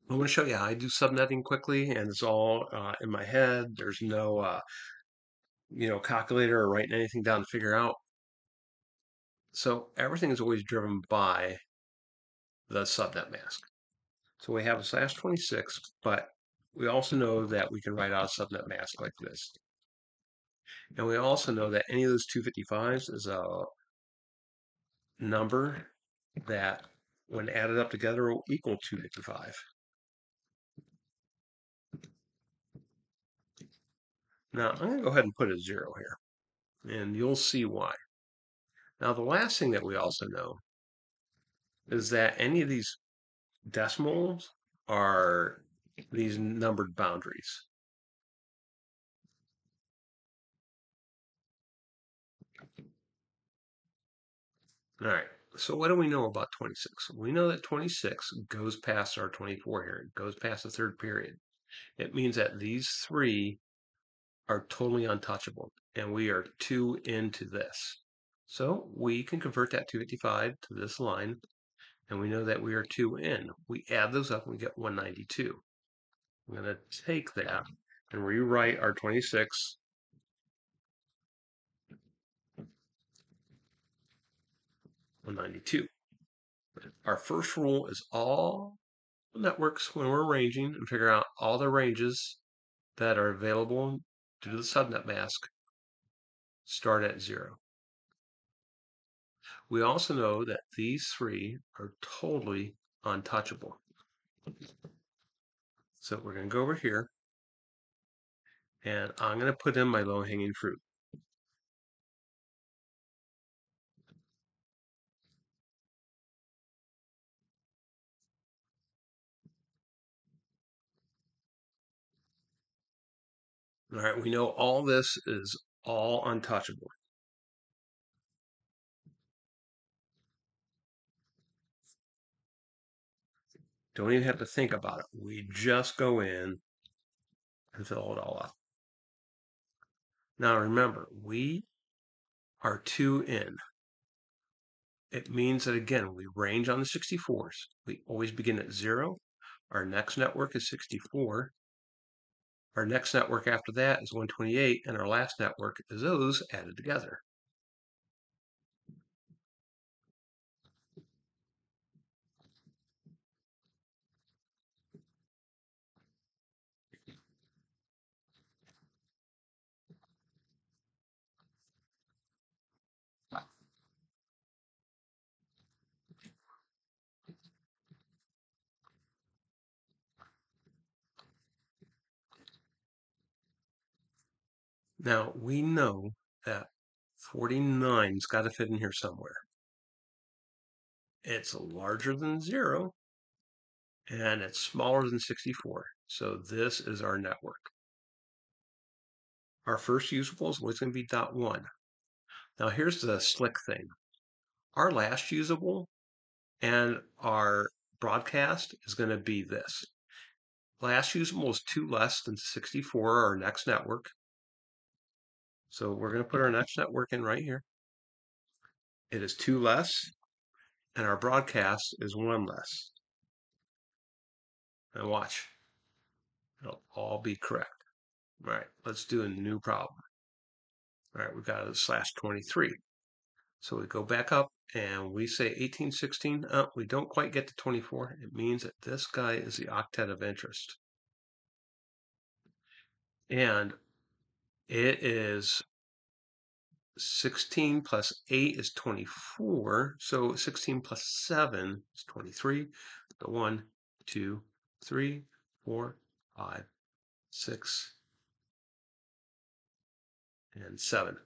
I'm going to show you how I do subnetting quickly, and it's all in my head. There's no, calculator or writing anything down to figure out. So everything is always driven by the subnet mask. So we have a /26, but we also know that we can write out a subnet mask like this. And we also know that any of those 255s is a number that, when added up together, will equal 255. Now, I'm going to go ahead and put a 0 here, and you'll see why. Now, the last thing that we also know is that any of these decimals are these numbered boundaries. All right, so what do we know about 26? We know that 26 goes past our 24 here. It goes past the third period. It means that these three are totally untouchable, and we are 2 into this. So we can convert that 255 to this line, and we know that we are 2 in. We add those up and we get 192. I'm going to take that and rewrite our 26 192. Our first rule is all networks, when we're arranging and figure out all the ranges that are available due to the subnet mask, start at 0. We also know that these three are totally untouchable. So we're going to go over here, and I'm going to put in my low-hanging fruit. All right, we know all this is all untouchable. Don't even have to think about it. We just go in and fill it all up. Now remember, we are 2 in. It means that, again, we range on the 64s. We always begin at 0. Our next network is 64. Our next network after that is 128, and our last network is those added together. Now, we know that 49's got to fit in here somewhere. It's larger than 0, and it's smaller than 64. So this is our network. Our first usable is always going to be .1. Now, here's the slick thing. Our last usable and our broadcast is going to be this. Last usable is 2 less than 64, our next network. So we're going to put our next network in right here. It is 2 less, and our broadcast is 1 less. And watch, it'll all be correct. All right, let's do a new problem. All right, we've got a /23. So we go back up and we say 1816. We don't quite get to 24. It means that this guy is the octet of interest. And it is 16 plus 8 is 24. So 16 plus 7 is 23. So 1, 2, 3, 4, 5, 6, and 7.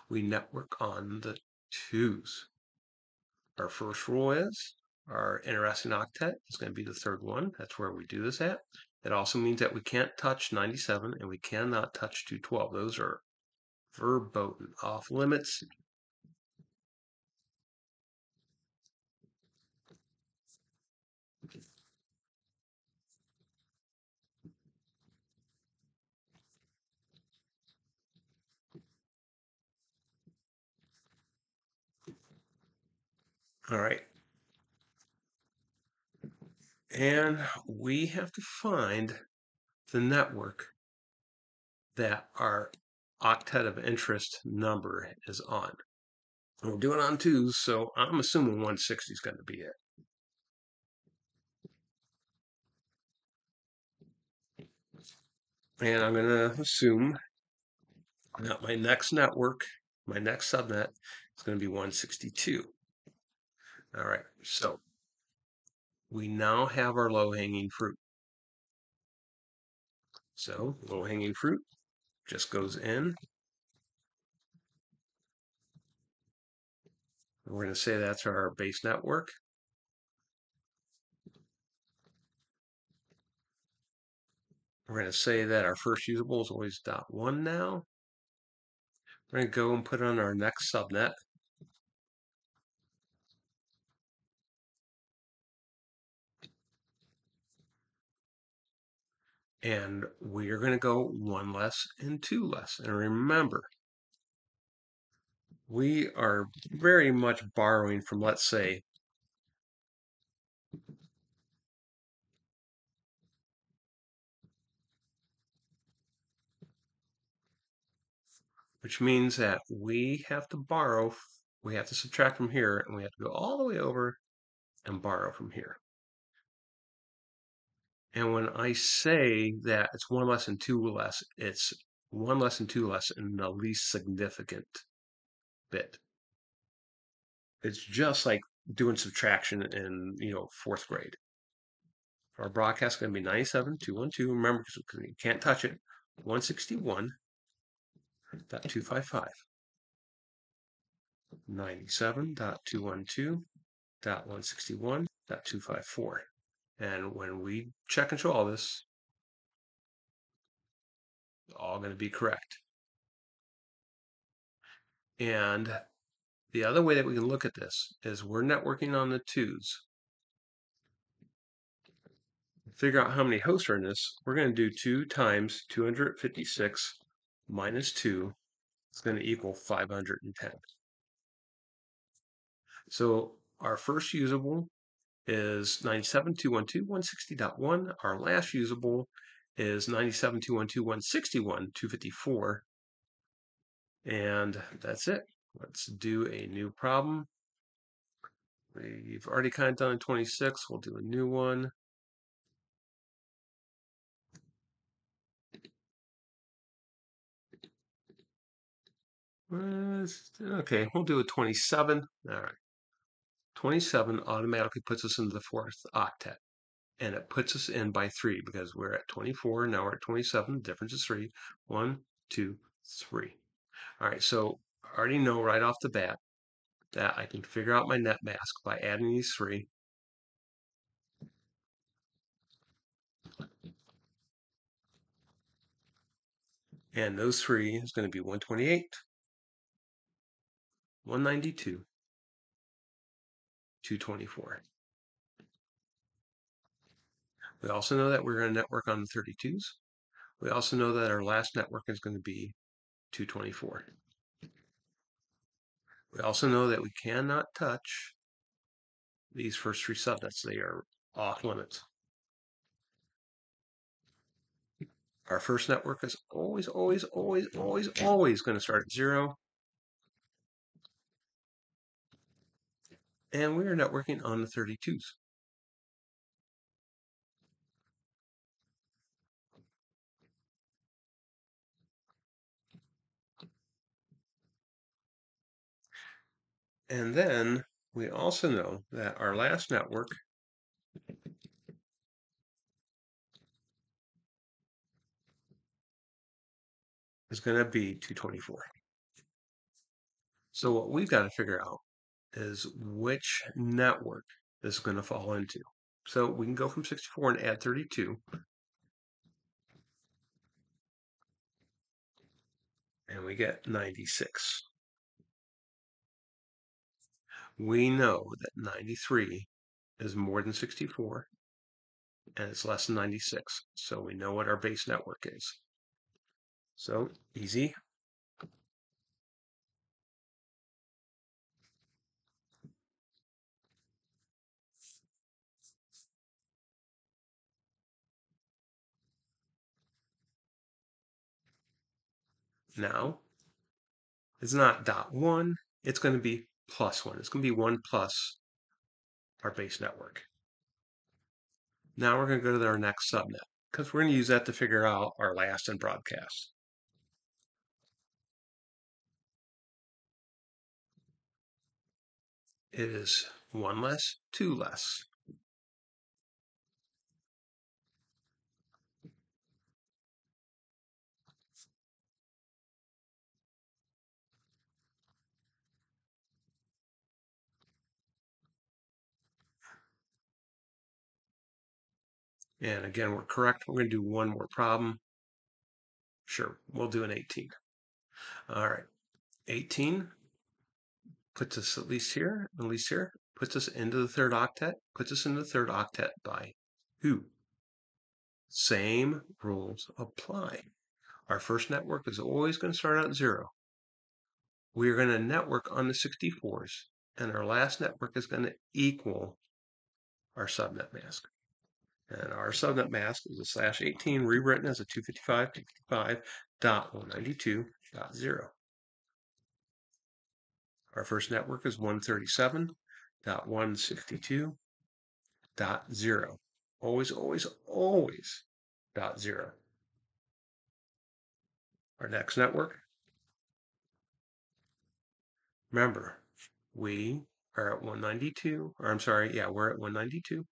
We network on the 2's. Our first rule is our interesting octet is going to be the third one. That's where we do this at. It also means that we can't touch 97 and we cannot touch 212. Those are verboten off limits. All right. And we have to find the network that our octet of interest number is on. And we're doing it on twos, so I'm assuming 160 is going to be it. And I'm going to assume that my next network, my next subnet, is going to be 162. All right, so we now have our low-hanging fruit. So low-hanging fruit just goes in. We're going to say that's our base network. We're going to say that our first usable is always .1 now. We're going to go and put on our next subnet. And we are going to go one less and two less. And remember, we are very much borrowing from, let's say, which means that we have to borrow, we have to subtract from here, and we have to go all the way over and borrow from here. And when I say that it's one less and two less, it's one less and two less in the least significant bit. It's just like doing subtraction in, fourth grade. Our broadcast is going to be 97.212. Remember, because you can't touch it, 161.255. 97.212.161.254. And when we check and show all this, it's all going to be correct. And the other way that we can look at this is we're networking on the twos. Figure out how many hosts are in this. We're going to do 2 times 256 minus 2. It's going to equal 510. So our first usable is 97.212.160.1. Our last usable is 97.212.161.254. And that's it. Let's do a new problem. We've already kind of done a 26. We'll do a new one. Okay, we'll do a 27. All right. 27 automatically puts us into the fourth octet. And it puts us in by 3 because we're at 24. Now we're at 27. The difference is 3. 1, 2, 3. All right, so I already know right off the bat that I can figure out my net mask by adding these 3. And those 3 is going to be 128, 192, 224. We also know that we're going to network on the 32s. We also know that our last network is going to be 224. We also know that we cannot touch these first 3 subnets. They are off limits. Our first network is always going to start at 0. And we are networking on the 32s. And then we also know that our last network is going to be 224. So what we've got to figure out is which network this is going to fall into. So we can go from 64 and add 32. And we get 96. We know that 93 is more than 64 and it's less than 96. So we know what our base network is. So easy. now is not .1, it's going to be +1. It's going to be 1 plus our base network. Now we're going to go to our next subnet because we're going to use that to figure out our last and broadcast. It is 1 less, 2 less. And again, we're correct. We're going to do one more problem. Sure, we'll do an 18. All right, 18 puts us at least here, puts us into the third octet, puts us into the third octet by who? Same rules apply. Our first network is always going to start out at 0. We're going to network on the 64s, and our last network is going to equal our subnet mask. And our subnet mask is a /18 rewritten as a 255.255.192.0. Our first network is 137.162.0. Always, always, always .0. Our next network, remember, we are at 192, or I'm sorry, yeah, we're at 192.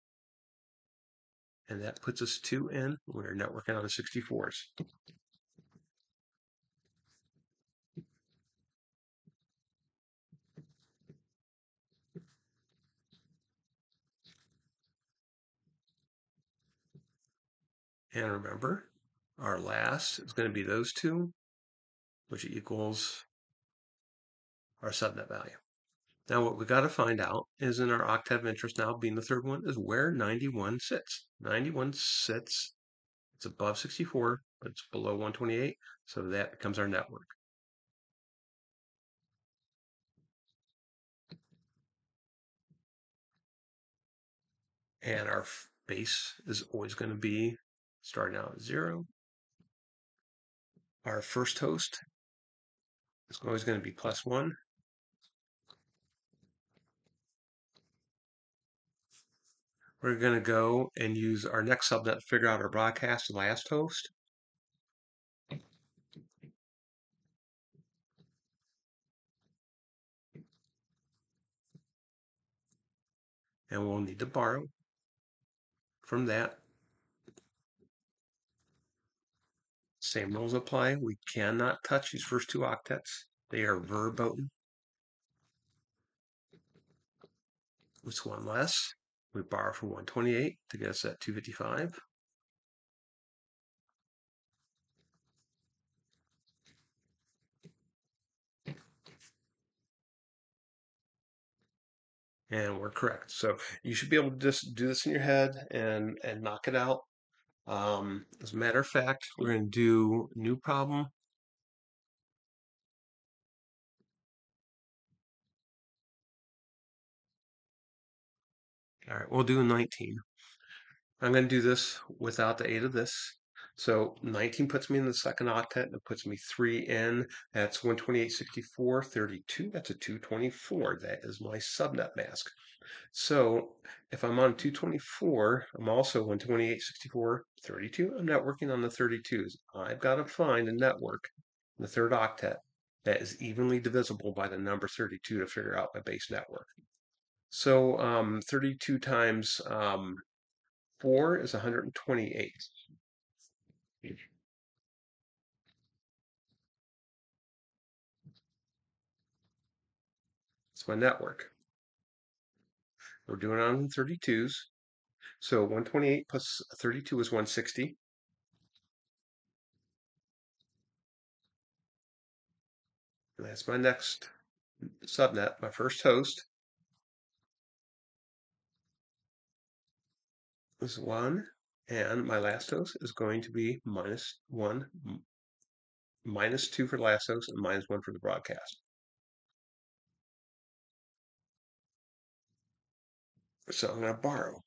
And that puts us 2 in. We're networking on the 64s. And remember, our last is going to be those two, which equals our subnet value. Now what we got to find out is in our octet of interest now being the third one is where 91 sits. 91 sits, it's above 64, but it's below 128, so that becomes our network. And our base is always going to be starting out at 0. Our first host is always going to be +1. We're going to go and use our next subnet to figure out our broadcast and last host. And we'll need to borrow from that. Same rules apply. We cannot touch these first two octets. They are verboten. It's 1 less. We borrow from 128 to get us at 255. And we're correct. So you should be able to just do this in your head and knock it out. As a matter of fact, we're going to do new problem. All right, we'll do 19. I'm going to do this without the aid of this. So 19 puts me in the second octet and it puts me 3 in. That's 128.64, 32. That's a 224. That is my subnet mask. So if I'm on 224, I'm also 128.64, 32. I'm networking on the 32s. I've got to find a network in the third octet that is evenly divisible by the number 32 to figure out my base network. So 32 times 4 is 128. It's my network. We're doing it on 32s. So 128 plus 32 is 160. And that's my next subnet, my first host. Is 1. And my last host is going to be -1, -2 for the last host, and -1 for the broadcast. So I'm going to borrow.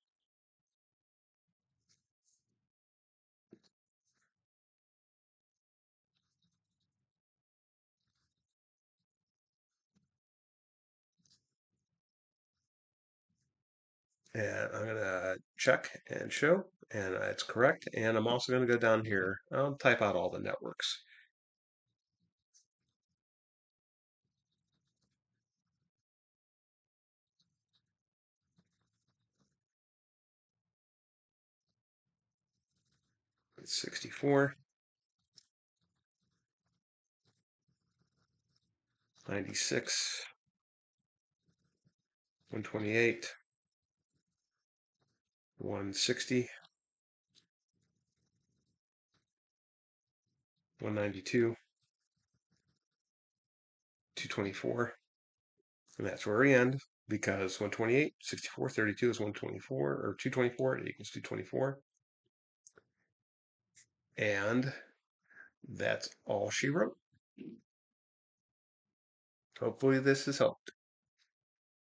And I'm going to check and show, and it's correct. And I'm also going to go down here. I'll type out all the networks. It's 64, 96, 128, 160, 192, 224. And that's where we end because 128, 64, 32 is 124, or 224, it equals 224. And that's all she wrote. Hopefully this has helped.